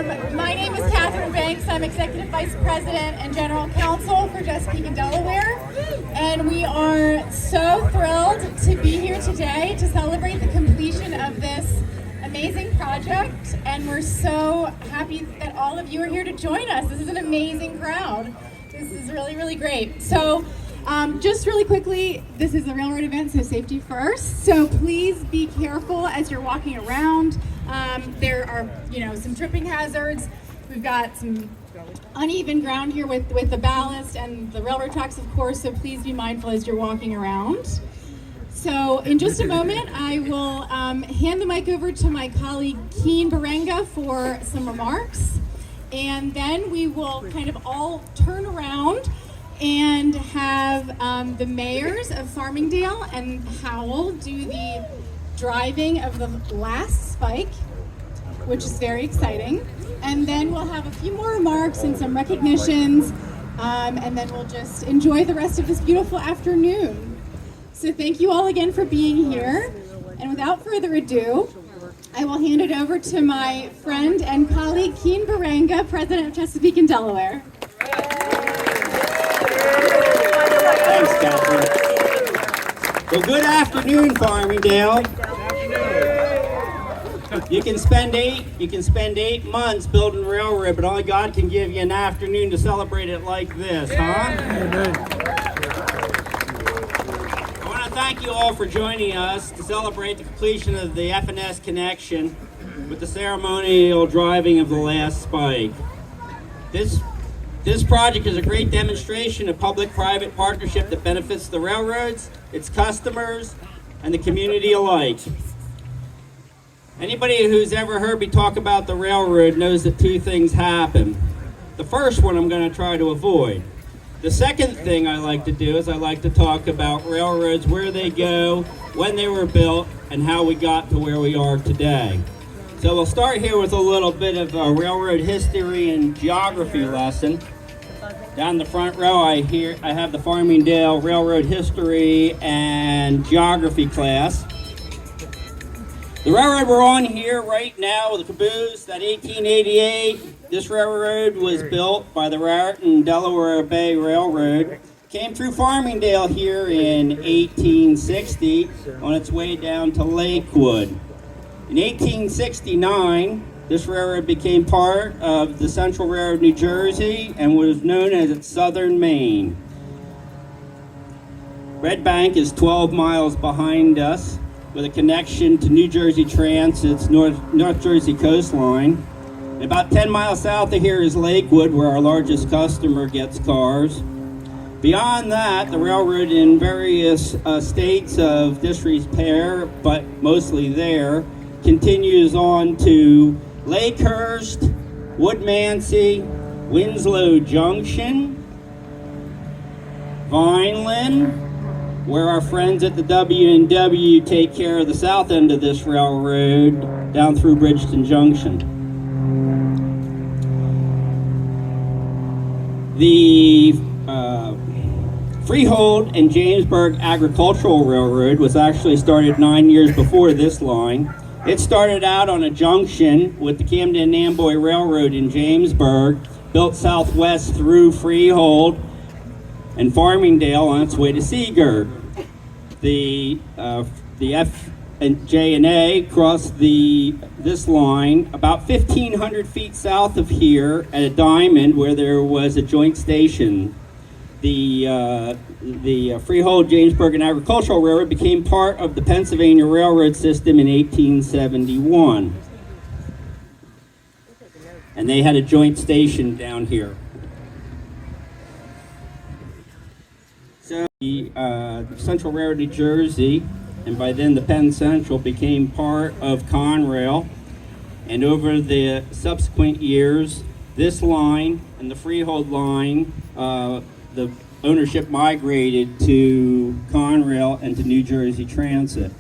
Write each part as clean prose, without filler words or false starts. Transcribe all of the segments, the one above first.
My name is Catherine Banks. I'm Executive Vice President and General Counsel for Chesapeake and Delaware. And we are so thrilled to be here today to celebrate the completion of this amazing project. And we're so happy that all of you are here to join us. This is an amazing crowd. This is really, really great. So just really quickly, this is a railroad event, so safety first. So please be careful as you're walking around. There are, some tripping hazards. We've got some uneven ground here with the ballast and the railroad tracks, of course, so please be mindful as you're walking around. So in just a moment, I will hand the mic over to my colleague Kean Burenga for some remarks. And then we will kind of all turn around and have the mayors of Farmingdale and Howell do the driving of the last spike, which is very exciting. And then we'll have a few more remarks and some recognitions, and then we'll just enjoy the rest of this beautiful afternoon. So thank you all again for being here. And without further ado, I will hand it over to my friend and colleague, Kean Burenga, President of Chesapeake and Delaware. Thanks, Catherine. Well, good afternoon, Farmingdale. You can spend 8 months building a railroad, but only God can give you an afternoon to celebrate it like this, huh? I want to thank you all for joining us to celebrate the completion of the F&S connection with the ceremonial driving of the last spike. This project is a great demonstration of public-private partnership that benefits the railroads, its customers, and the community alike. Anybody who's ever heard me talk about the railroad knows that two things happen. The first one I'm going to try to avoid. The second thing I like to do is I like to talk about railroads, where they go, when they were built, and how we got to where we are today. So we'll start here with a little bit of a railroad history and geography lesson. Down the front row I have the Farmingdale Railroad History and Geography class. The railroad we're on here right now with the caboose, that 1888, this railroad was built by the Raritan Delaware Bay Railroad. Came through Farmingdale here in 1860 on its way down to Lakewood. In 1869, this railroad became part of the Central Railroad New Jersey and was known as its Southern Maine. Red Bank is 12 miles behind us, with a connection to New Jersey Transit's North Jersey coastline. And about 10 miles south of here is Lakewood, where our largest customer gets cars. Beyond that, the railroad in various states of disrepair, but mostly there, continues on to Lakehurst, Woodmansey, Winslow Junction, Vineland, where our friends at the W&W take care of the south end of this railroad down through Bridgeton Junction. The Freehold and Jamesburg Agricultural Railroad was actually started 9 years before this line. It started out on a junction with the Camden and Amboy Railroad in Jamesburg, built southwest through Freehold and Farmingdale on its way to Seagirt. The F and J and A crossed this line about 1,500 feet south of here at a diamond where there was a joint station. The Freehold, Jamesburg, and Agricultural Railroad became part of the Pennsylvania Railroad system in 1871. And they had a joint station down here. So the Central Railroad New Jersey, and by then the Penn Central, became part of Conrail. And over the subsequent years, this line and the Freehold line, the ownership migrated to Conrail and to New Jersey Transit.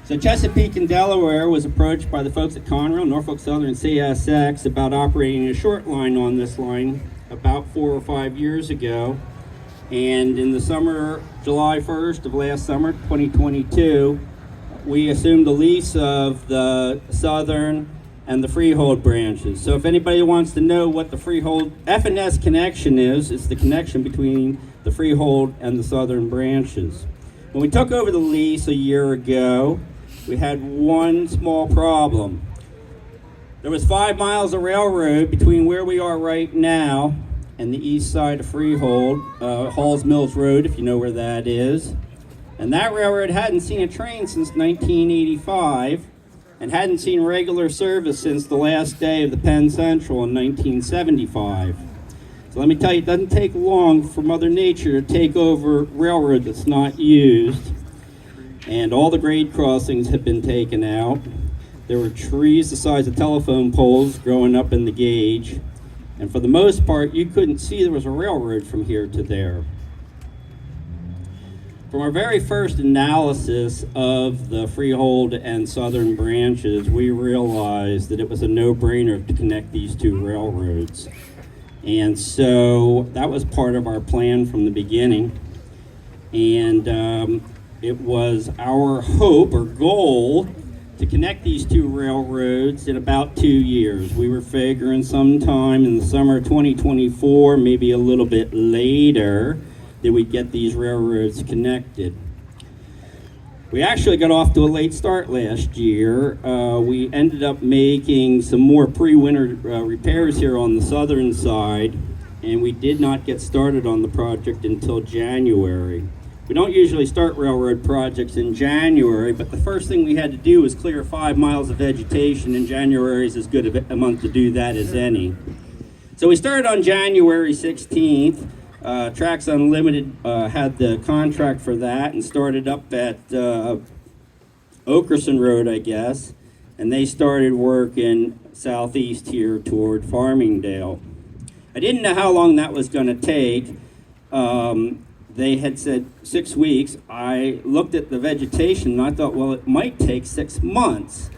So Chesapeake and Delaware was approached by the folks at Conrail, Norfolk Southern, CSX about operating a short line on this line about 4 or 5 years ago. And in the summer, July 1st of last summer, 2022, we assumed the lease of the Southern and the freehold branches. So if anybody wants to know what the freehold F&S connection is, it's the connection between the freehold and the southern branches. When we took over the lease a year ago, we had one small problem. There was 5 miles of railroad between where we are right now and the east side of Freehold, Halls Mills Road, if you know where that is. And that railroad hadn't seen a train since 1985 and hadn't seen regular service since the last day of the Penn Central in 1975. So let me tell you, it doesn't take long for Mother Nature to take over railroad that's not used. And all the grade crossings have been taken out. There were trees the size of telephone poles growing up in the gauge. And for the most part, you couldn't see there was a railroad from here to there. From our very first analysis of the freehold and southern branches, we realized that it was a no-brainer to connect these two railroads. And so that was part of our plan from the beginning. And it was our hope or goal to connect these two railroads in about 2 years. We were figuring sometime in the summer of 2024, maybe a little bit later, that we'd get these railroads connected. We actually got off to a late start last year. We ended up making some more pre-winter repairs here on the southern side, and we did not get started on the project until January. We don't usually start railroad projects in January, but the first thing we had to do was clear 5 miles of vegetation, and January is as good a month to do that as any. So we started on January 16th. Tracks Unlimited had the contract for that and started up at Okerson Road, I guess, and they started working southeast here toward Farmingdale. I didn't know how long that was going to take. They had said 6 weeks. I looked at the vegetation and I thought, well, it might take 6 months.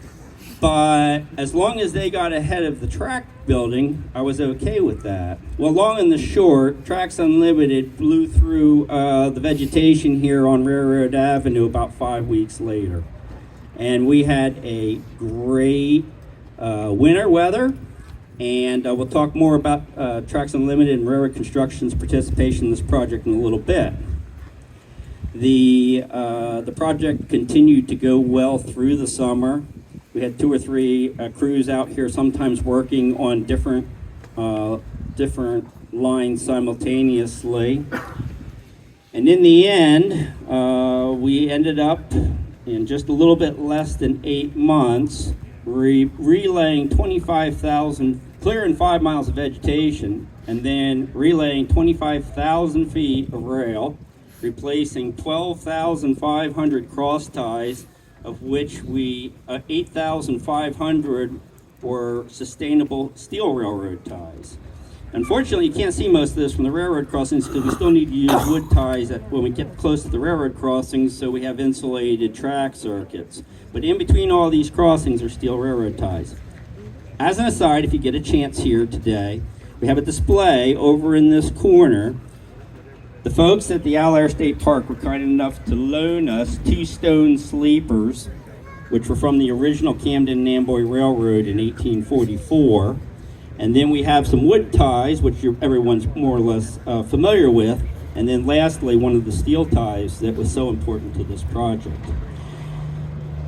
But as long as they got ahead of the track building, I was okay with that. Well, long and the short, Tracks Unlimited blew through the vegetation here on Railroad Avenue about 5 weeks later. And we had a great winter weather. And we'll talk more about Tracks Unlimited and Railroad Construction's participation in this project in a little bit. The project continued to go well through the summer. We had 2 or 3 crews out here, sometimes working on different lines simultaneously. And in the end, we ended up in just a little bit less than 8 months relaying 25,000, clearing 5 miles of vegetation, and then relaying 25,000 feet of rail, replacing 12,500 cross ties, of which 8,500 were sustainable steel railroad ties. Unfortunately, you can't see most of this from the railroad crossings because we still need to use wood ties when we get close to the railroad crossings, so we have insulated track circuits. But in between all these crossings are steel railroad ties. As an aside, if you get a chance here today, we have a display over in this corner. The folks at the Alair State Park were kind enough to loan us 2 stone sleepers, which were from the original Camden and Amboy Railroad in 1844. And then we have some wood ties, which everyone's more or less familiar with. And then lastly, one of the steel ties that was so important to this project.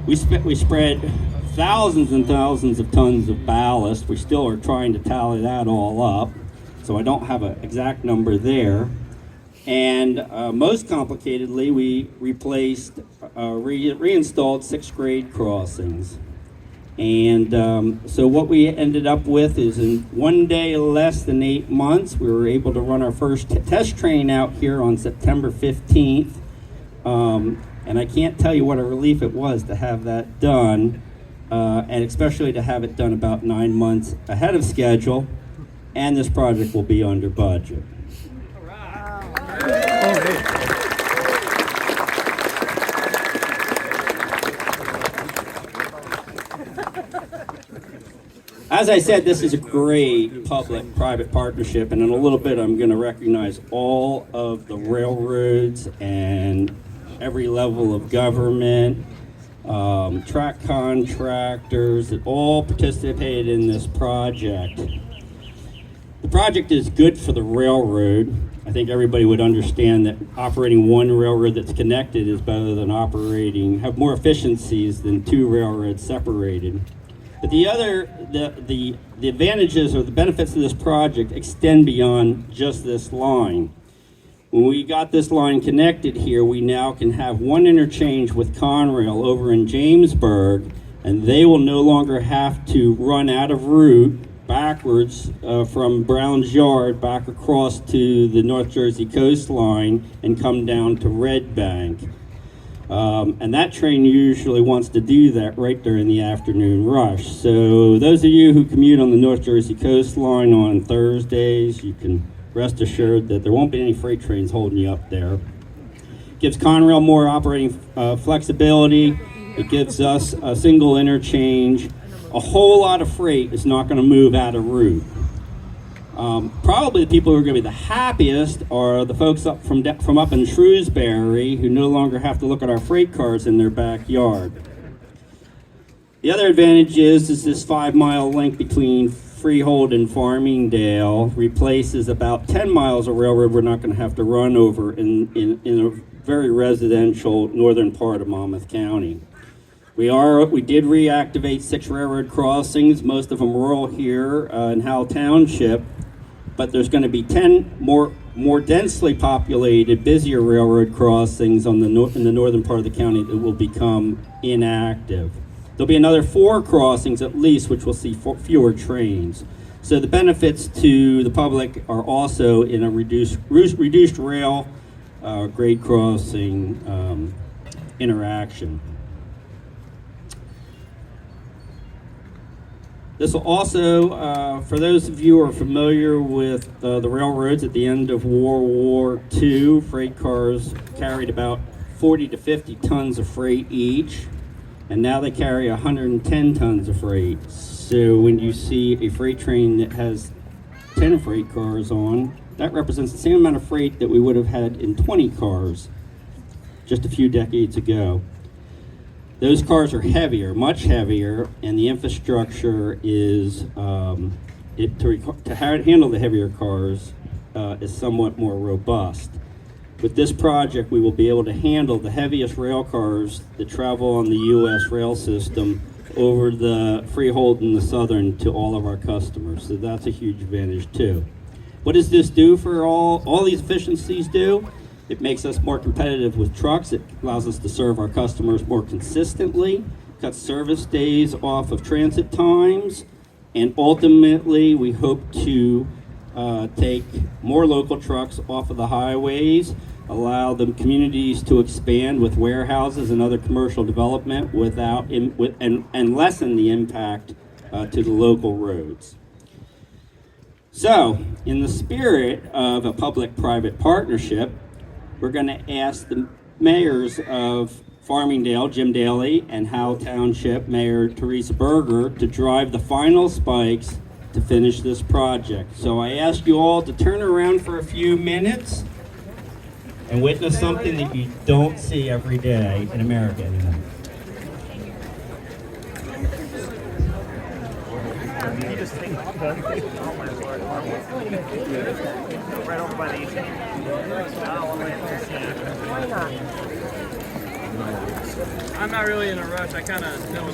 We spread thousands and thousands of tons of ballast. We still are trying to tally that all up, so I don't have an exact number there. And most complicatedly, we replaced, reinstalled 6 grade crossings. And so what we ended up with is in 1 day less than 8 months, we were able to run our first test train out here on September 15th. And I can't tell you what a relief it was to have that done, and especially to have it done about 9 months ahead of schedule, and this project will be under budget. As I said, this is a great public-private partnership, and in a little bit I'm going to recognize all of the railroads and every level of government track contractors that all participated in this project. The project is good for the railroad. I think everybody would understand that operating one railroad that's connected is better than have more efficiencies than two railroads separated. But the advantages or the benefits of this project extend beyond just this line. When we got this line connected here, we now can have one interchange with Conrail over in Jamesburg, and they will no longer have to run out of route backwards from Brown's Yard back across to the North Jersey coastline and come down to Red Bank. And that train usually wants to do that right during the afternoon rush. So those of you who commute on the North Jersey coastline on Thursdays, you can rest assured that there won't be any freight trains holding you up there. Gives Conrail more operating flexibility. It gives us a single interchange. A whole lot of freight is not going to move out of route. Probably the people who are going to be the happiest are the folks from up in Shrewsbury who no longer have to look at our freight cars in their backyard. The other advantage is this 5-mile link between Freehold and Farmingdale replaces about 10 miles of railroad we're not going to have to run over in a very residential northern part of Monmouth County. We did reactivate 6 railroad crossings, most of them rural here in Howell Township, but there's going to be 10 more densely populated, busier railroad crossings in the northern part of the county that will become inactive. There'll be another 4 crossings at least, which will see fewer trains. So the benefits to the public are also in a reduced rail grade crossing interaction. This will also, for those of you who are familiar with the railroads at the end of World War II, freight cars carried about 40 to 50 tons of freight each, and now they carry 110 tons of freight. So when you see a freight train that has 10 freight cars on, that represents the same amount of freight that we would have had in 20 cars just a few decades ago. Those cars are heavier, much heavier, and the infrastructure is, to handle the heavier cars is somewhat more robust. With this project, we will be able to handle the heaviest rail cars that travel on the U.S. rail system over the Freehold and the Southern to all of our customers. So that's a huge advantage too. What does this do for all these efficiencies do? It makes us more competitive with trucks. It allows us to serve our customers more consistently, cuts service days off of transit times, and ultimately we hope to take more local trucks off of the highways, allow the communities to expand with warehouses and other commercial development and lessen the impact to the local roads. So, in the spirit of a public-private partnership, we're going to ask the mayors of Farmingdale, Jim Daly, and Howell Township Mayor Teresa Berger to drive the final spikes to finish this project. So I ask you all to turn around for a few minutes and witness something that you don't see every day in America anymore. Right over by the Why not? I'm not really in a rush. I kind of know.